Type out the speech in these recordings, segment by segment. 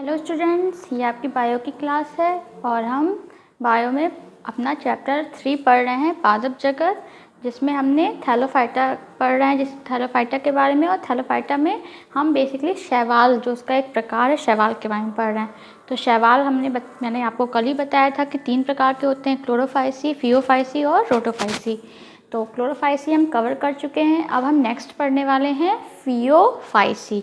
Hello students, ये आपकी bio की क्लास है और हम बायो में अपना चैप्टर 3 पढ़ रहे हैं पादप जगत, जिसमें हमने थैलोफाइटा पढ़ रहे हैं, जिस थैलोफाइटा के बारे में। और थैलोफाइटा में हम बेसिकली शैवाल, जो उसका एक प्रकार है, शैवाल के बारे में पढ़ रहे हैं। तो शैवाल मैंने आपको कल ही बताया था कि 3 प्रकार के होते हैं, क्लोरोफाइसी, फियोफाइसी और रोटोफाइसी। तो क्लोरोफाइसी हम कवर कर चुके हैं। अब हम नेक्स्ट पढ़ने वाले हैं फियोफाइसी।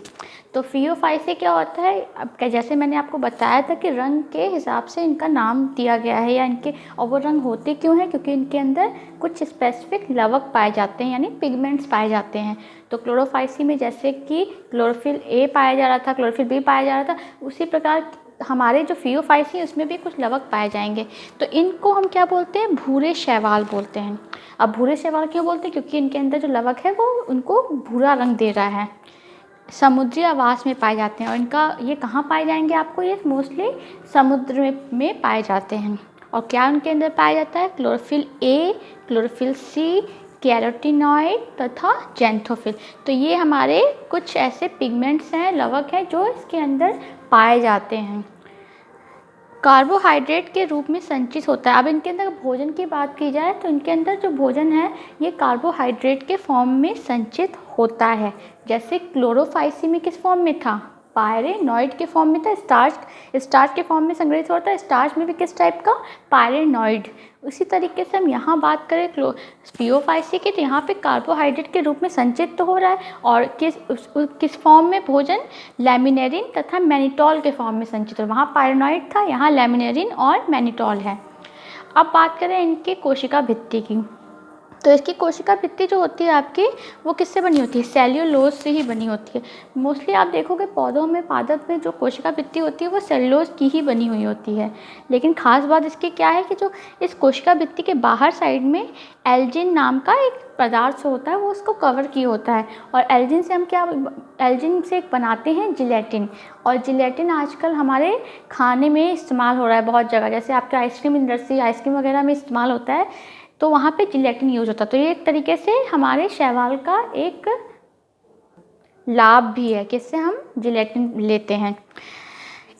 तो फियोफाइसी क्या होता है? अब जैसे मैंने आपको बताया था कि रंग के हिसाब से इनका नाम दिया गया है, या इनके, और वो रंग होते क्यों हैं? क्योंकि इनके अंदर कुछ स्पेसिफिक लवक पाए जाते हैं, यानी पिगमेंट्स पाए जाते हैं। तो क्लोरोफाइसी में जैसे कि क्लोरोफिल ए पाया जा रहा था, क्लोरोफिल बी पाया जा रहा था, उसी प्रकार हमारे जो फियोफाइसी उसमें भी कुछ लवक पाए जाएंगे। तो इनको हम क्या बोलते हैं? भूरे शैवाल बोलते हैं। अब भूरे शैवाल क्यों बोलते हैं? क्योंकि इनके अंदर जो लवक है वो उनको भूरा रंग दे रहा है। समुद्री आवास में पाए जाते हैं और इनका ये कहाँ पाए जाएंगे? आपको ये मोस्टली समुद्र में पाए जाते हैं। और क्या उनके अंदर पाया जाता है? Chlorophyll A, chlorophyll C, carotenoid तथा ज़ैंथोफिल। तो ये हमारे कुछ ऐसे पिगमेंट्स हैं, लवक हैं, जो इसके अंदर पाए जाते हैं। कार्बोहाइड्रेट के रूप में संचित होता है। अब इनके अंदर भोजन की बात की जाए तो इनके अंदर जो भोजन है ये कार्बोहाइड्रेट के फॉर्म में संचित होता है। जैसे क्लोरोफाइसी में किस फॉर्म में था? पायरेनॉइड के फॉर्म में था। स्टार्च के फॉर्म में संग्रहित होता है। स्टार्च में भी किस टाइप का? पायरेनॉइड। उसी तरीके से हम यहाँ बात करें फियोफाइसी की, तो यहाँ पे कार्बोहाइड्रेट के रूप में संचित तो हो रहा है, और किस फॉर्म में भोजन? लैमिनेरिन तथा मैनिटॉल के फॉर्म में संचित हो। वहाँ पायरेनॉइड था, यहाँ लैमिनेरिन और मैनिटॉल है। अब बात करें इनकी कोशिका भित्ति की, तो इसकी कोशिका भित्ति जो होती है आपकी, वो किससे बनी होती है? सेल्यूलोज से ही बनी होती है। मोस्टली आप देखोगे पौधों में, पादप में जो कोशिका भित्ति होती है वो सेल्यूलोज की ही बनी हुई होती है। लेकिन खास बात इसकी क्या है कि जो इस कोशिका भित्ति के बाहर साइड में एल्जिन नाम का एक पदार्थ होता है, वो उसको कवर किया होता है। और एल्जिन से हम क्या, एल्जिन से बनाते हैं जिलेटिन। और जिलेटिन आजकल हमारे खाने में इस्तेमाल हो रहा है बहुत जगह। जैसे आपके आइसक्रीम इंडस्ट्री, आइसक्रीम वगैरह में इस्तेमाल होता है, तो वहाँ पे जिलेटिन यूज होता है। तो ये एक तरीके से हमारे शैवाल का एक लाभ भी है, किससे हम जिलेटिन लेते हैं।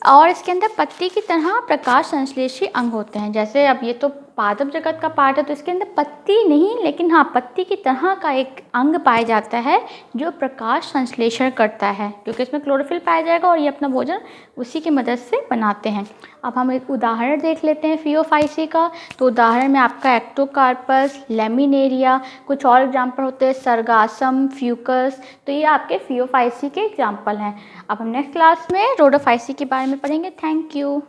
और इसके अंदर पत्ती की तरह प्रकाश संश्लेषी अंग होते हैं। जैसे अब ये तो पादप जगत का पार्ट है, तो इसके अंदर पत्ती नहीं, लेकिन हाँ पत्ती की तरह का एक अंग पाया जाता है जो प्रकाश संश्लेषण करता है, क्योंकि इसमें क्लोरोफिल पाया जाएगा और ये अपना भोजन उसी की मदद से बनाते हैं। अब हम एक उदाहरण देख लेते हैं फियोफाइसी का। तो उदाहरण में आपका एक्टोकार्पस, लेमिनेरिया, कुछ और एग्जाम्पल होते हैं सरगासम, फ्यूकस। तो ये आपके फियोफाइसी के एग्जाम्पल हैं। अब हम नेक्स्ट क्लास में रोडोफाइसी के बारे में पढ़ेंगे। Thank you.